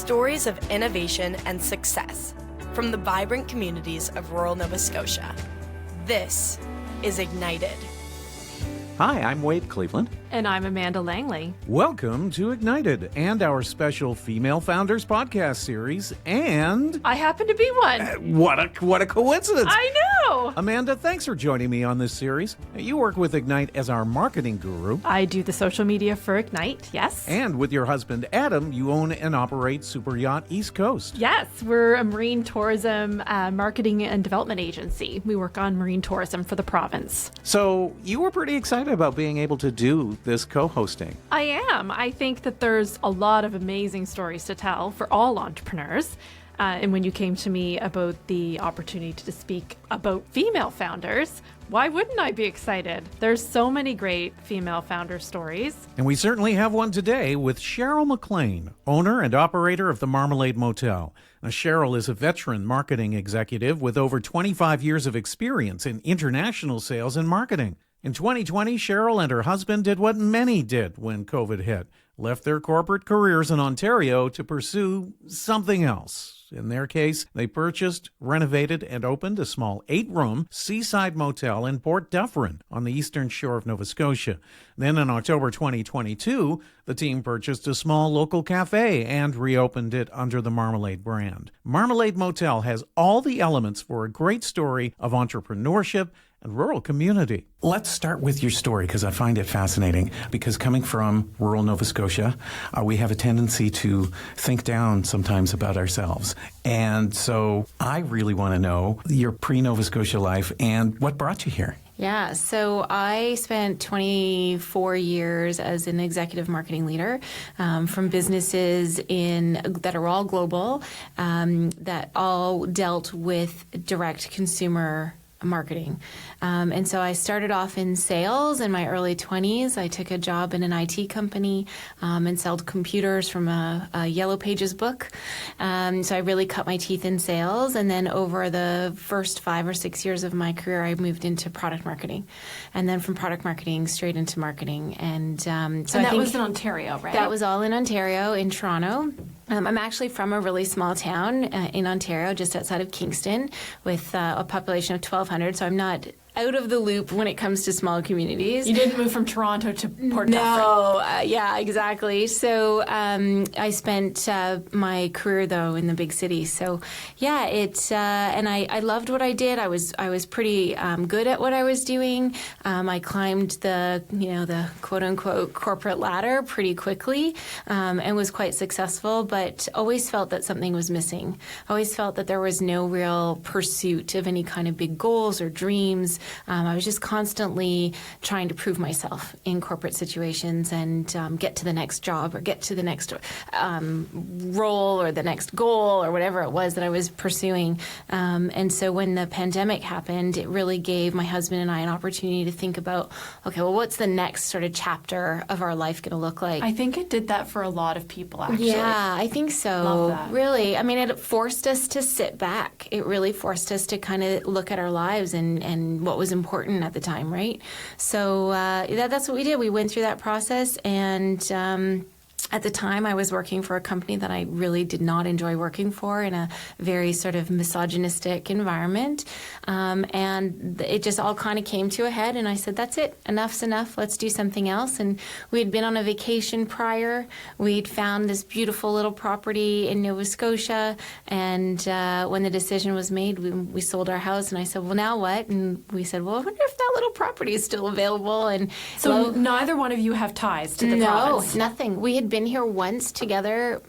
Stories of innovation and success from the vibrant communities of rural Nova Scotia. This is Ignited. Hi, I'm Wade Cleveland. And I'm Amanda Langley. Welcome to Ignited and our special Female Founders podcast series. And I happen to be one. What a coincidence. I know. Amanda, thanks for joining me on this series. You work with Ignite as our marketing guru. I do the social media for Ignite, yes. And with your husband, Adam, you own and operate Super Yacht East Coast. Yes, we're a marine tourism marketing and development agency. We work on marine tourism for the province. So you were pretty excited about being able to do this co-hosting. I am. I think that there's a lot of amazing stories to tell for all entrepreneurs. And when you came to me about the opportunity to speak about female founders, why wouldn't I be excited? There's so many great female founder stories. And we certainly have one today with Cheryl Maclean, owner and operator of the Marmalade Motel. Now, Cheryl is a veteran marketing executive with over 25 years of experience in international sales and marketing. In 2020, Cheryl and her husband did what many did when COVID hit, left their corporate careers in Ontario to pursue something else. In their case, they purchased, renovated, and opened a small 8-room seaside motel in Port Dufferin on the eastern shore of Nova Scotia. Then in October 2022, the team purchased a small local cafe and reopened it under the Marmalade brand. Marmalade Motel has all the elements for a great story of entrepreneurship and rural community. Let's start with your story, because I find it fascinating. Because coming from rural Nova Scotia, we have a tendency to think down sometimes about ourselves. And so I really want to know your pre-Nova Scotia life and what brought you here. Yeah, so I spent 24 years as an executive marketing leader from businesses that are all global, that all dealt with direct consumer marketing. And so I started off in sales in my early 20s. I took a job in an IT company and sold computers from a Yellow Pages book. So I really cut my teeth in sales. And then over the first 5 or 6 years of my career, I moved into product marketing. And then from product marketing straight into marketing. And that was in Ontario, right? That was all in Ontario, in Toronto. I'm actually from a really small town in Ontario, just outside of Kingston, with a population of 1,200. So I'm not out of the loop when it comes to small communities. You didn't move from Toronto to Port Dufferin. No, yeah, exactly. So I spent my career, though, in the big city. So, yeah, and I loved what I did. I was pretty good at what I was doing. I climbed the quote-unquote corporate ladder pretty quickly and was quite successful, but always felt that something was missing. Always felt that there was no real pursuit of any kind of big goals or dreams. I was just constantly trying to prove myself in corporate situations and get to the next job or get to the next role or the next goal or whatever it was that I was pursuing. And so when the pandemic happened, it really gave my husband and I an opportunity to think about, okay, well, what's the next sort of chapter of our life going to look like? I think it did that for a lot of people, actually. Yeah, I think so. Love that. Really. I mean, it forced us to sit back. It really forced us to kind of look at our lives and what was important at the time, right? So that's what we did. We went through that process, and at the time, I was working for a company that I really did not enjoy working for in a very sort of misogynistic environment. And it just all kind of came to a head, and I said, that's it. Enough's enough. Let's do something else. And we had been on a vacation prior. We'd found this beautiful little property in Nova Scotia, and when the decision was made, we sold our house, and I said, well, now what? And we said, well, I wonder if that little property is still available. And so neither one of you have ties to the province? No, nothing. We had been here once together,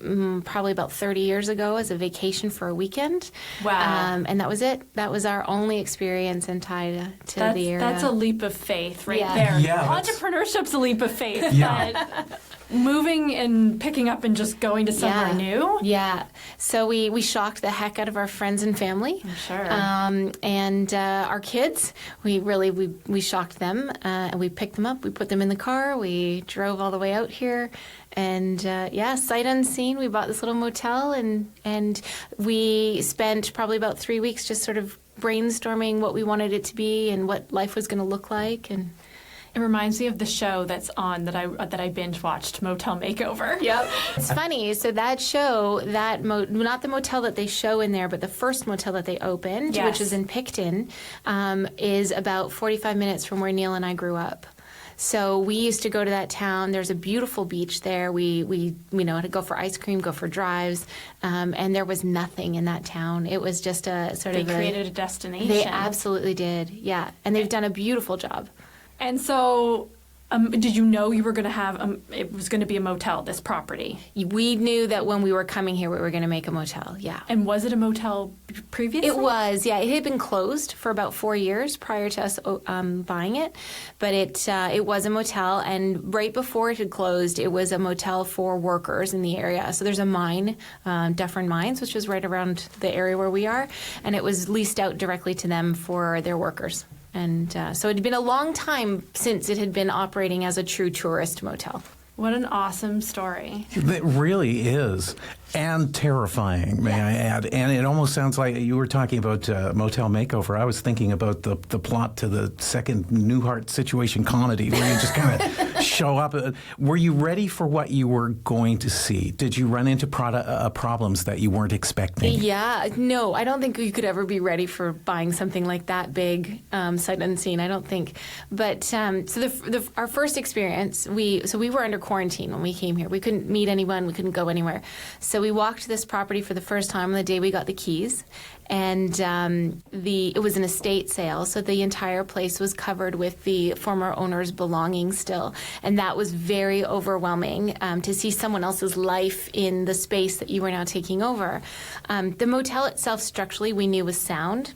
probably about 30 years ago, as a vacation for a weekend. Wow. And that was it. That was our only experience and tie to the area. That's a leap of faith right there. Yeah, entrepreneurship's a leap of faith. Yeah. But moving and picking up and just going to somewhere new? Yeah. So we shocked the heck out of our friends and family. I'm sure. And our kids, we shocked them. And we picked them up. We put them in the car. We drove all the way out here. And sight unseen, we bought this little motel, and we spent probably about 3 weeks just sort of brainstorming what we wanted it to be and what life was going to look like. And It reminds me of the show that's on that I binge watched, Motel Makeover. Yep. It's funny. So that show, not the motel that they show in there, but the first motel that they opened, Yes. which is in Picton, is about 45 minutes from where Neil and I grew up. So we used to go to that town. There's a beautiful beach there. We had to go for ice cream, go for drives, and there was nothing in that town. It was just a sort of They created a destination. They absolutely did, yeah. And they've done a beautiful job. And so, did you know you were going to have, it was going to be a motel, this property? We knew that when we were coming here, we were going to make a motel, yeah. And was it a motel previously? It was, yeah. It had been closed for about 4 years prior to us buying it, but it was a motel. And right before it had closed, it was a motel for workers in the area. So there's a mine, Dufferin Mines, which is right around the area where we are, and it was leased out directly to them for their workers. And so it had been a long time since it had been operating as a true tourist motel. What an awesome story. It really is. And terrifying, may I add. And it almost sounds like you were talking about Motel Makeover. I was thinking about the plot to the second Newhart situation comedy where you just kind of show up. Were you ready for what you were going to see? Did you run into problems that you weren't expecting? Yeah, no, I don't think you could ever be ready for buying something like that big, sight unseen. I don't think. But our first experience, we were under quarantine when we came here. We couldn't meet anyone. We couldn't go anywhere. So we walked to this property for the first time on the day we got the keys, and it was an estate sale, so the entire place was covered with the former owner's belongings still, and that was very overwhelming to see someone else's life in the space that you were now taking over. The motel itself, structurally, we knew was sound.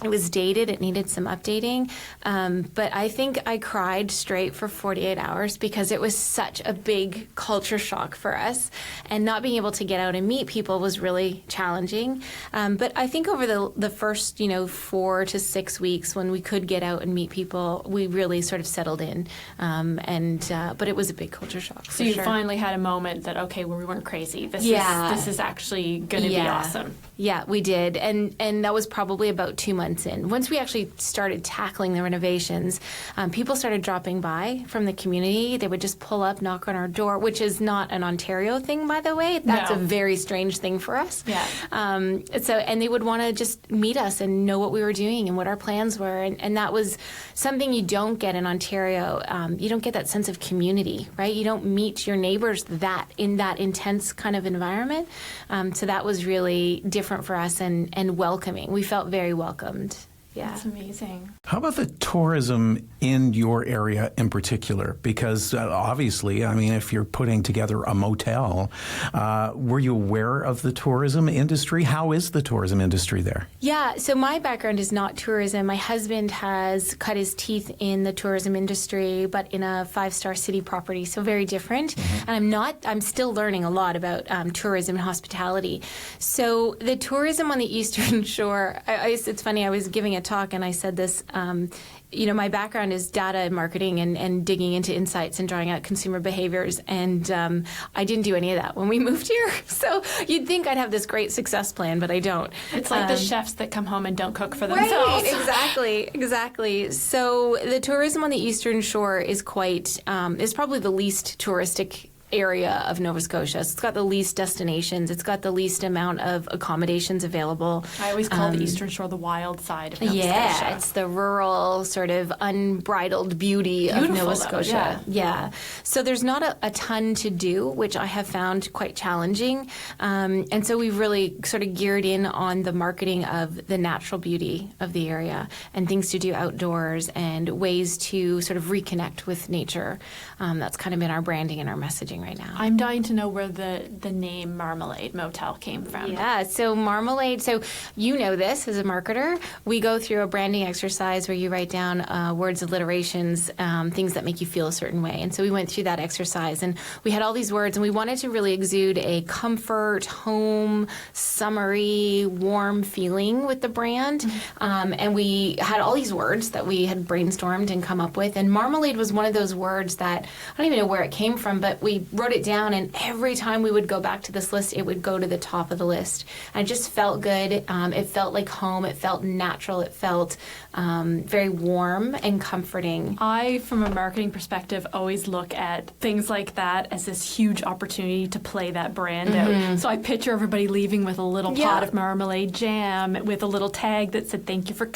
It was dated. It needed some updating. But I think I cried straight for 48 hours because it was such a big culture shock for us. And not being able to get out and meet people was really challenging. But I think over the first, 4 to 6 weeks when we could get out and meet people, we really sort of settled in. But it was a big culture shock. So you finally had a moment that, okay, well, we weren't crazy. This is actually going to be awesome. Yeah, we did. And that was probably about 2 months in. Once we actually started tackling the renovations, people started dropping by from the community. They would just pull up, knock on our door, which is not an Ontario thing, by the way. That's a very strange thing for us. Yeah. And they would want to just meet us and know what we were doing and what our plans were. And that was something you don't get in Ontario. You don't get that sense of community, right? You don't meet your neighbors in that intense kind of environment. So that was really different for us and welcoming. We felt very welcomed. Yeah. That's amazing. How about the tourism in your area in particular? Because obviously, I mean, if you're putting together a motel, were you aware of the tourism industry? How is the tourism industry there? Yeah, so my background is not tourism. My husband has cut his teeth in the tourism industry, but in a 5-star city property, so very different. Mm-hmm. And I'm still learning a lot about tourism and hospitality. So the tourism on the Eastern Shore, it's funny, I was giving a talk and I said this, my background is data and marketing and digging into insights and drawing out consumer behaviors. And I didn't do any of that when we moved here. So you'd think I'd have this great success plan, but I don't. It's like the chefs that come home and don't cook for themselves. Right, exactly. So the tourism on the Eastern Shore is probably the least touristic area of Nova Scotia. It's got the least destinations. It's got the least amount of accommodations available. I always call the Eastern Shore the wild side of Nova Scotia. Yeah, it's the rural, sort of unbridled beauty of Nova Scotia. Yeah. So there's not a ton to do, which I have found quite challenging. And so we've really sort of geared in on the marketing of the natural beauty of the area and things to do outdoors and ways to sort of reconnect with nature. That's kind of been our branding and our messaging right now. I'm dying to know where the name Marmalade Motel came from. Yeah, so Marmalade, so you know this as a marketer. We go through a branding exercise where you write down words, alliterations, things that make you feel a certain way. And so we went through that exercise and we had all these words and we wanted to really exude a comfort, home, summery, warm feeling with the brand. Mm-hmm. And we had all these words that we had brainstormed and come up with. And Marmalade was one of those words that, I don't even know where it came from, but we wrote it down, and every time we would go back to this list, it would go to the top of the list. And it just felt good. It felt like home. It felt natural. It felt very warm and comforting. I, from a marketing perspective, always look at things like that as this huge opportunity to play that brand out. So I picture everybody leaving with a little pot of marmalade jam with a little tag that said, thank you for,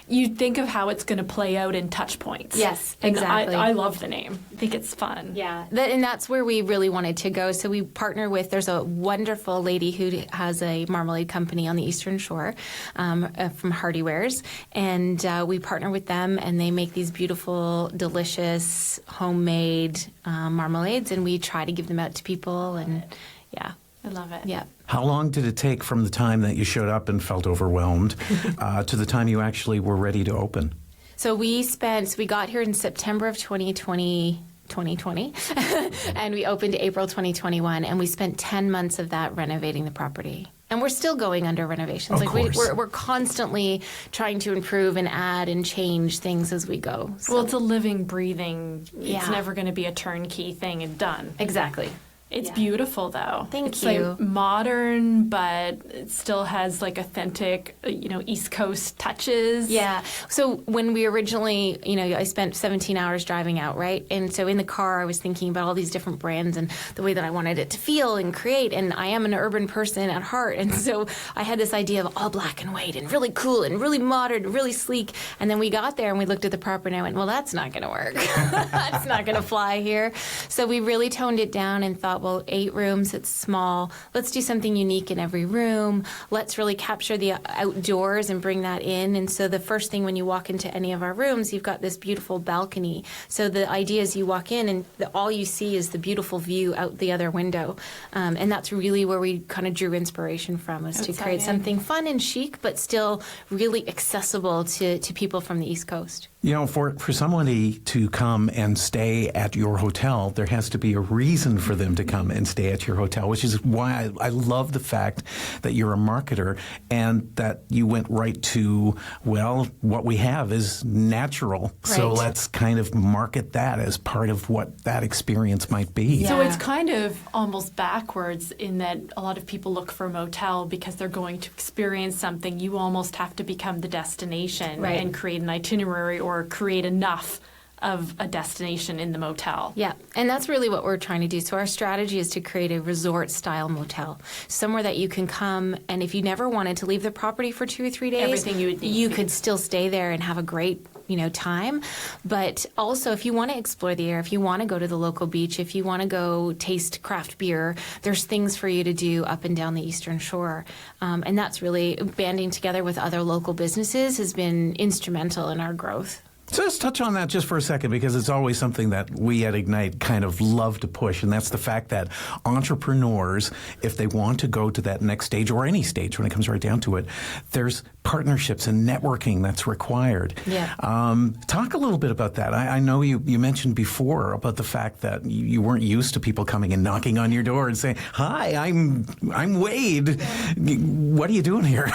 you think of how it's going to play out in touch points. Yes, and exactly. I love the name. I think it's fun. Yeah, and that's where we really wanted to go. So we partner with, there's a wonderful lady who has a marmalade company on the Eastern Shore from Hardy Wares, and we partner with them, and they make these beautiful, delicious, homemade marmalades, and we try to give them out to people, and I love it. Yeah. How long did it take from the time that you showed up and felt overwhelmed to the time you actually were ready to open? So we got here in September of 2020, and we opened April 2021, and we spent 10 months of that renovating the property. And we're still going under renovations. Of course. We're constantly trying to improve and add and change things as we go. So. Well, it's a living, breathing, it's Yeah. never going to be a turnkey thing and done. Exactly. It's beautiful, though. Thank it's you. Like modern, but it still has like authentic, East Coast touches. Yeah. So when we originally, I spent 17 hours driving out, right? And so in the car, I was thinking about all these different brands and the way that I wanted it to feel and create. And I am an urban person at heart. And so I had this idea of all black and white and really cool and really modern, really sleek. And then we got there and we looked at the property and I went, well, that's not going to work. That's not going to fly here. So we really toned it down and thought, well, 8 rooms, it's small. Let's do something unique in every room. Let's really capture the outdoors and bring that in. And so the first thing when you walk into any of our rooms, you've got this beautiful balcony. So the idea is you walk in and all you see is the beautiful view out the other window. And that's really where we kind of drew inspiration from, was to create something fun and chic, but still really accessible to people from the East Coast. For somebody to come and stay at your hotel, there has to be a reason for them to come and stay at your hotel, which is why I love the fact that you're a marketer and that you went right to, well, what we have is natural. Right. So let's kind of market that as part of what that experience might be. Yeah. So it's kind of almost backwards in that a lot of people look for a motel because they're going to experience something. You almost have to become the destination and create an itinerary or create enough of a destination in the motel. Yeah, and that's really what we're trying to do. So our strategy is to create a resort-style motel, somewhere that you can come, and if you never wanted to leave the property for 2 or 3 days, everything you would need. You could still stay there and have a great time. But also, if you want to explore the area, if you want to go to the local beach, if you want to go taste craft beer, there's things for you to do up and down the Eastern Shore. And that's really, banding together with other local businesses has been instrumental in our growth. So let's touch on that just for a second, because it's always something that we at Ignite kind of love to push, and that's the fact that entrepreneurs, if they want to go to that next stage or any stage when it comes right down to it, there's partnerships and networking that's required. Yeah. Talk a little bit about that. I know you mentioned before about the fact that you weren't used to people coming and knocking on your door and saying, "Hi, I'm Wade. What are you doing here?"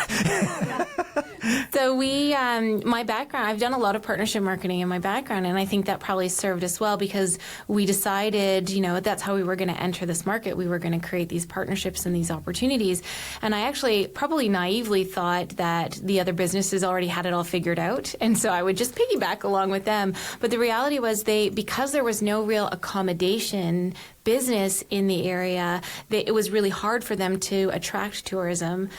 So my background, I've done a lot of partnership marketing in my background, and I think that probably served us well because we decided, that's how we were going to enter this market. We were going to create these partnerships and these opportunities. And I actually probably naively thought that the other businesses already had it all figured out, and so I would just piggyback along with them. But the reality was because there was no real accommodation business in the area, it was really hard for them to attract tourism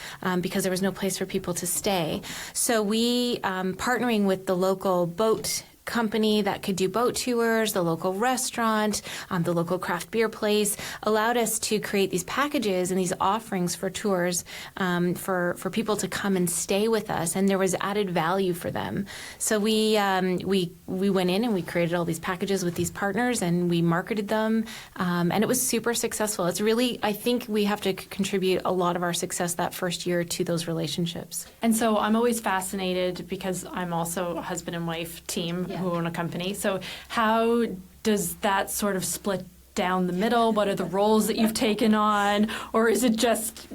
because there was no place for people to stay. So we, partnering with the local boat company that could do boat tours, the local restaurant, the local craft beer place, allowed us to create these packages and these offerings for tours for people to come and stay with us, and there was added value for them. So we went in and we created all these packages with these partners, and we marketed them, and it was super successful. It's really, I think we have to contribute a lot of our success that first year to those relationships. And so I'm always fascinated because I'm also a husband and wife team who own a company. So how does that sort of split down the middle? What are the roles that you've taken on? Or is it just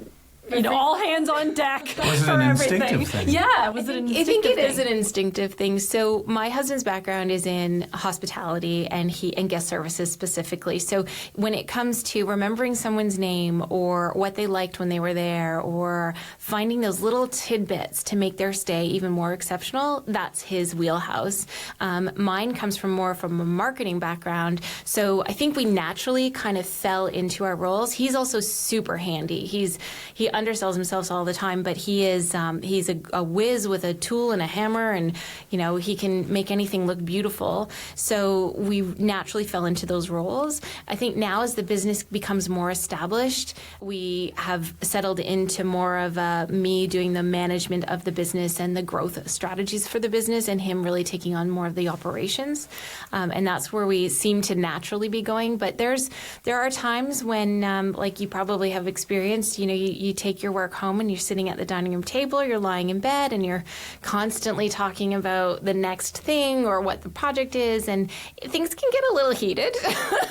all hands on deck Was it for an everything. instinctive thing? Yeah, was it an I instinctive think it thing? is an instinctive thing. So my husband's background is in hospitality and guest services specifically. So when it comes to remembering someone's name or what they liked when they were there or finding those little tidbits to make their stay even more exceptional, that's his wheelhouse. Mine comes from more from a marketing background. So I think we naturally kind of fell into our roles. He's also super handy. He undersells himself all the time, but he's a whiz with a tool and a hammer, and he can make anything look beautiful. So we naturally fell into those roles. I think now as the business becomes more established, we have settled into more of me doing the management of the business and the growth strategies for the business, and him really taking on more of the operations. And that's where we seem to naturally be going. But there are times when, like you probably have experienced, you take your work home and you're sitting at the dining room table, you're lying in bed, and you're constantly talking about the next thing or what the project is, and things can get a little heated.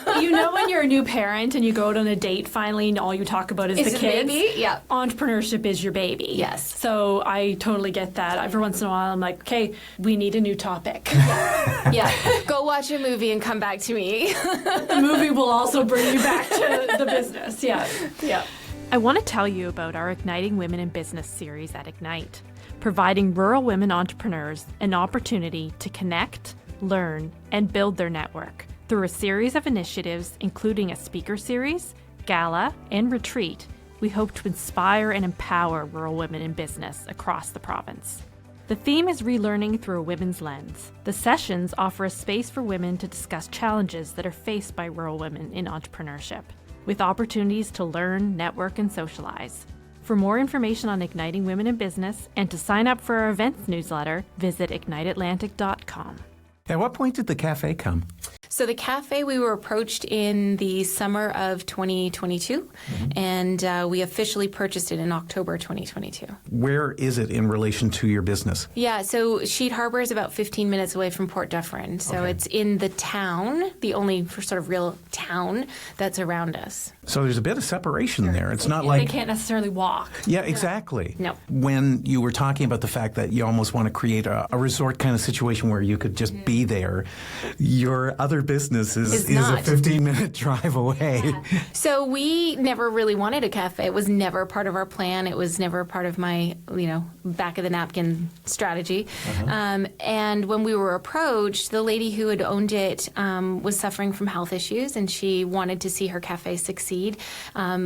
When you're a new parent and you go on a date finally and all you talk about is the the kids. baby? Yeah. Entrepreneurship is your baby. Yes. So I totally get that. Every once in a while I'm like, okay, we need a new topic. Yeah. Go watch a movie and come back to me. The movie will also bring you back to the business. Yeah. Yeah. I want to tell you about our Igniting Women in Business series at Ignite, providing rural women entrepreneurs an opportunity to connect, learn, and build their network through a series of initiatives, including a speaker series, gala, and retreat. We hope to inspire and empower rural women in business across the province. The theme is relearning through a women's lens. The sessions offer a space for women to discuss challenges that are faced by rural women in entrepreneurship, with opportunities to learn, network, and socialize. For more information on Igniting Women in Business and to sign up for our events newsletter, visit igniteatlantic.com. At what point did the cafe come? So the cafe, we were approached in the summer of 2022, and we officially purchased it in October 2022. Where is it in relation to your business? Yeah, so Sheet Harbor is about 15 minutes away from Port Dufferin. So it's in the town, the only sort of real town that's around us. So there's a bit of separation there. It's not They like... can't necessarily walk. Yeah, exactly. No. When you were talking about the fact that you almost want to create a resort kind of situation where you could just be there, your other business is a not. 15-minute drive away. So we never really wanted a cafe. It was never part of our plan. It was never part of my, back of the napkin strategy. And when we were approached, the lady who had owned it was suffering from health issues, and she wanted to see her cafe succeed.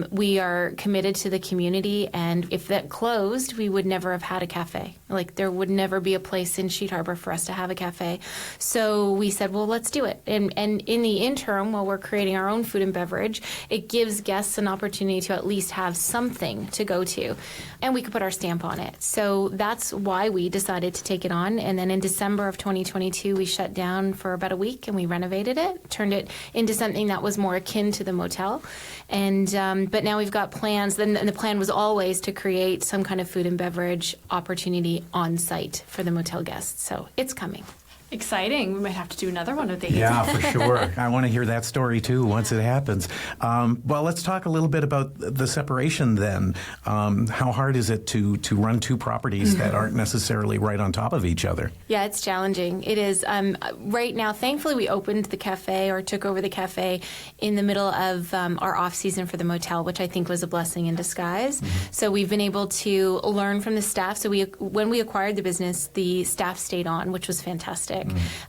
We are committed to the community, and if that closed, we would never have had a cafe. Like, there would never be a place in Sheet Harbor for us to have a cafe. So we said, well, let's do it. And in the interim, while we're creating our own food and beverage, it gives guests an opportunity to at least have something to go to, and we could put our stamp on it. So that's why we decided to take it on. And then in December of 2022, we shut down for about a week, and we renovated it, turned it into something that was more akin to the motel. And but now we've got plans. Then the plan was always to create some kind of food and beverage opportunity on site for the motel guests. So it's coming. Exciting. We might have to do another one of these. Yeah, for sure. I want to hear that story too once it happens. Well, let's talk a little bit about the separation then. How hard is it to run two properties that aren't necessarily right on top of each other? Yeah, it's challenging. It is. Right now, thankfully, we opened the cafe or took over the cafe in the middle of our off season for the motel, which I think was a blessing in disguise. So we've been able to learn from the staff. So when we acquired the business, the staff stayed on, which was fantastic.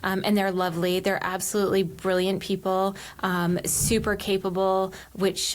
And they're lovely. They're absolutely brilliant people, super capable, which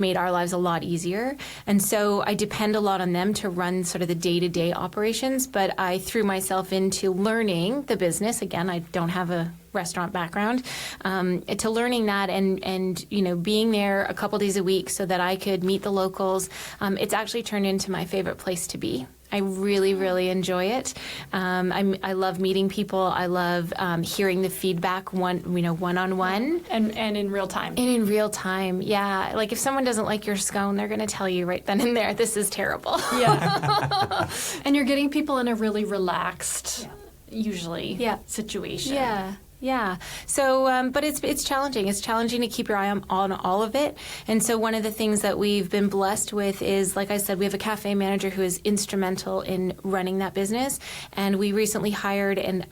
made our lives a lot easier. And so I depend a lot on them to run sort of the day-to-day operations, but I threw myself into learning the business. Again, I don't have a restaurant background, to learning that and being there a couple days a week so that I could meet the locals. It's actually turned into my favorite place to be. I really, really enjoy it. I love meeting people. I love hearing the feedback one-on-one. And in real time. And in real time, yeah. Like if someone doesn't like your scone, they're going to tell you right then and there, this is terrible. Yeah. And you're getting people in a really relaxed, usually, situation. Yeah. Yeah. So, but it's challenging. It's challenging to keep your eye on all of it. And so one of the things that we've been blessed with is, like I said, we have a cafe manager who is instrumental in running that business. And we recently hired an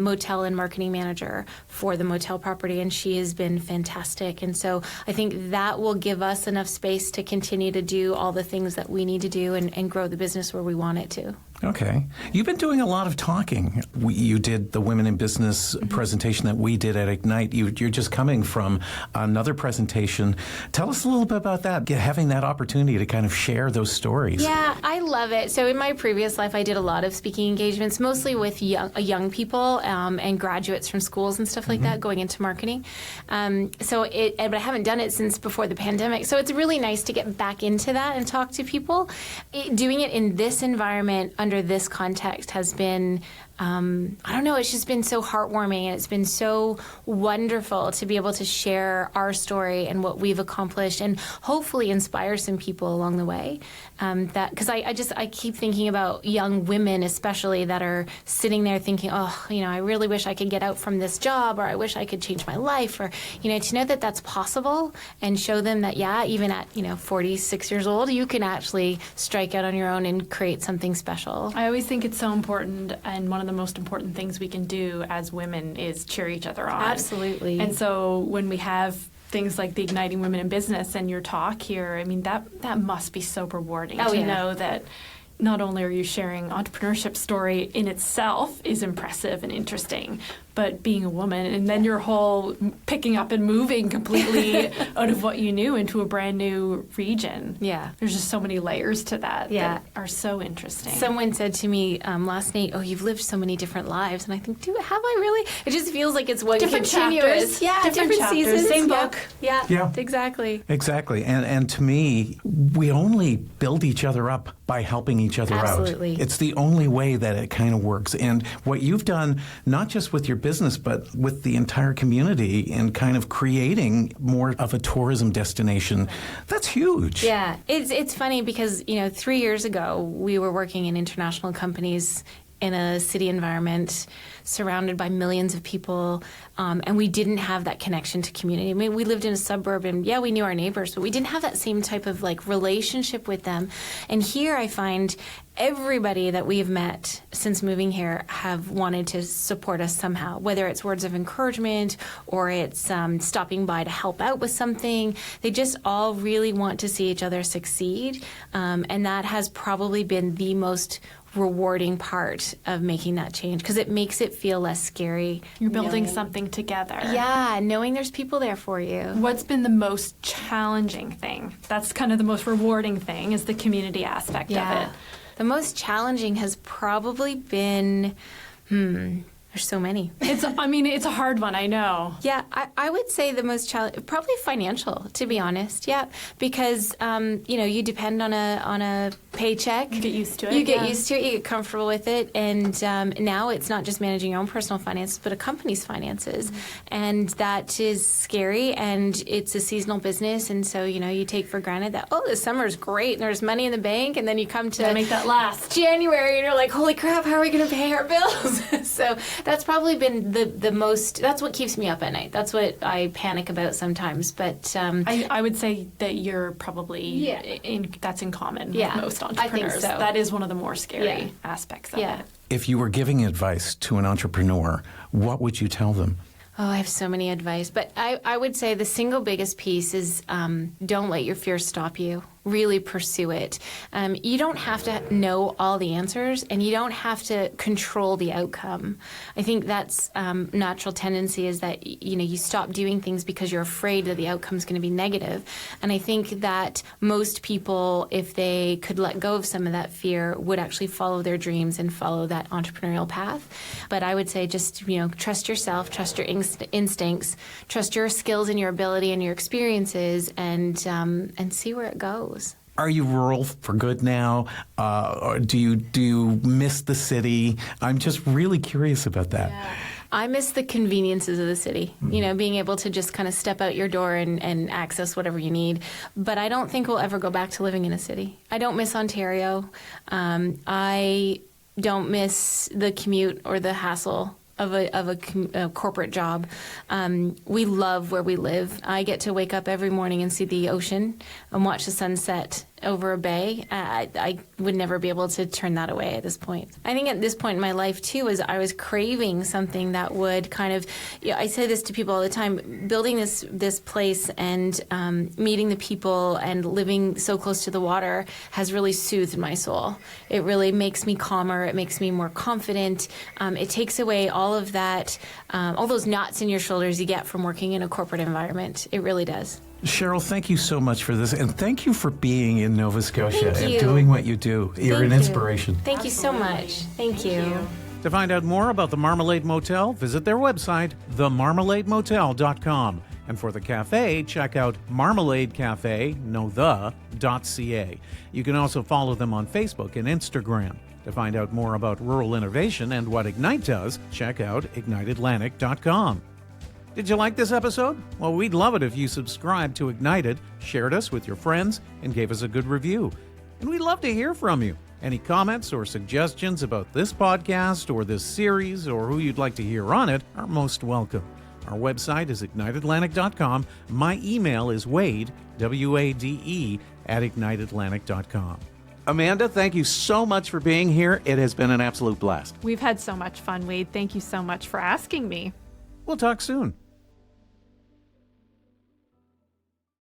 motel and marketing manager for the motel property, and she has been fantastic. And so I think that will give us enough space to continue to do all the things that we need to do and grow the business where we want it to. Okay. You've been doing a lot of talking. You did the Women in Business presentation that we did at Ignite. You're just coming from another presentation. Tell us a little bit about that, having that opportunity to kind of share those stories. Yeah, I love it. So in my previous life, I did a lot of speaking engagements, mostly with young people and graduates from schools and stuff like that, going into marketing. But I haven't done it since before the pandemic. So it's really nice to get back into that and talk to people. Doing it in this environment under this context has been, I don't know, it's just been so heartwarming, and it's been so wonderful to be able to share our story and what we've accomplished and hopefully inspire some people along the way. Because I keep thinking about young women especially that are sitting there thinking, oh, I really wish I could get out from this job, or I wish I could change my life, or, to know that that's possible and show them that, yeah, even at, 46 years old, you can actually strike out on your own and create something special. I always think it's so important, and one of the most important things we can do as women is cheer each other on. Absolutely. And so when we have things like the Igniting Women in Business and your talk here, I mean, that must be so rewarding to know that not only are you sharing entrepreneurship story in itself is impressive and interesting, but being a woman, and then your whole picking up and moving completely out of what you knew into a brand new region. Yeah. There's just so many layers to that that are so interesting. Someone said to me last night, oh, you've lived so many different lives. And I think, have I really? It just feels like it's one different continuous. Chapters. Yeah, different chapters, seasons. same book. Yeah, exactly. Exactly. And to me, we only build each other up by helping each other out. Absolutely. It's the only way that it kind of works. And what you've done, not just with your business, but with the entire community in kind of creating more of a tourism destination, that's huge. Yeah, it's funny because, 3 years ago, we were working in international companies in a city environment surrounded by millions of people, and we didn't have that connection to community. I mean, we lived in a suburb, and we knew our neighbors, but we didn't have that same type of relationship with them. And here I find everybody that we've met since moving here have wanted to support us somehow, whether it's words of encouragement or it's stopping by to help out with something. They just all really want to see each other succeed, and that has probably been the most rewarding part of making that change, because it makes it feel less scary. You're building something together. Yeah, knowing there's people there for you. What's been the most challenging thing? That's kind of the most rewarding thing, is the community aspect of it. The most challenging has probably been, there's so many. It's a hard one, I know. Yeah, I would say the most challenging, probably financial, to be honest. Yeah, because you depend on a paycheck. You get used to it. You get used to it. You get comfortable with it, and now it's not just managing your own personal finances, but a company's finances, and that is scary. And it's a seasonal business, and so you take for granted that the summer's great and there's money in the bank, and then you come to make that last January and you're like, holy crap, how are we going to pay our bills? So that's probably been the most. That's what keeps me up at night. That's what I panic about sometimes. But I would say that you're probably that's in common with most entrepreneurs. I think so. That is one of the more scary aspects of it. If you were giving advice to an entrepreneur, what would you tell them? Oh, I have so many advice, but I would say the single biggest piece is don't let your fears stop you. Really pursue it. You don't have to know all the answers, and you don't have to control the outcome. I think that's natural tendency, is that you stop doing things because you're afraid that the outcome is going to be negative. And I think that most people, if they could let go of some of that fear, would actually follow their dreams and follow that entrepreneurial path. But I would say just trust yourself, trust your instincts, trust your skills and your ability and your experiences, and see where it goes. Are you rural for good now? Or do you miss the city? I'm just really curious about that. Yeah. I miss the conveniences of the city, being able to just kind of step out your door and access whatever you need. But I don't think we'll ever go back to living in a city. I don't miss Ontario. I don't miss the commute or the hassle a corporate job. We love where we live. I get to wake up every morning and see the ocean and watch the sunset over a bay. I would never be able to turn that away at this point. I think at this point in my life too, is I was craving something that would kind of, I say this to people all the time, building this place and meeting the people and living so close to the water has really soothed my soul. It really makes me calmer. It makes me more confident. It takes away all of that, all those knots in your shoulders you get from working in a corporate environment. It really does. Cheryl, thank you so much for this, and thank you for being in Nova Scotia Thank and you. doing what you do. You're an Thank you. inspiration. Thank you so much. Thank you. To find out more about the Marmalade Motel, visit their website, themarmalademotel.com. And for the cafe, check out marmaladecafe.ca. You can also follow them on Facebook and Instagram. To find out more about rural innovation and what Ignite does, check out igniteatlantic.com. Did you like this episode? Well, we'd love it if you subscribed to Ignited, shared us with your friends, and gave us a good review. And we'd love to hear from you. Any comments or suggestions about this podcast or this series or who you'd like to hear on it are most welcome. Our website is igniteatlantic.com. My email is Wade, W-A-D-E, @igniteatlantic.com. Amanda, thank you so much for being here. It has been an absolute blast. We've had so much fun, Wade. Thank you so much for asking me. We'll talk soon.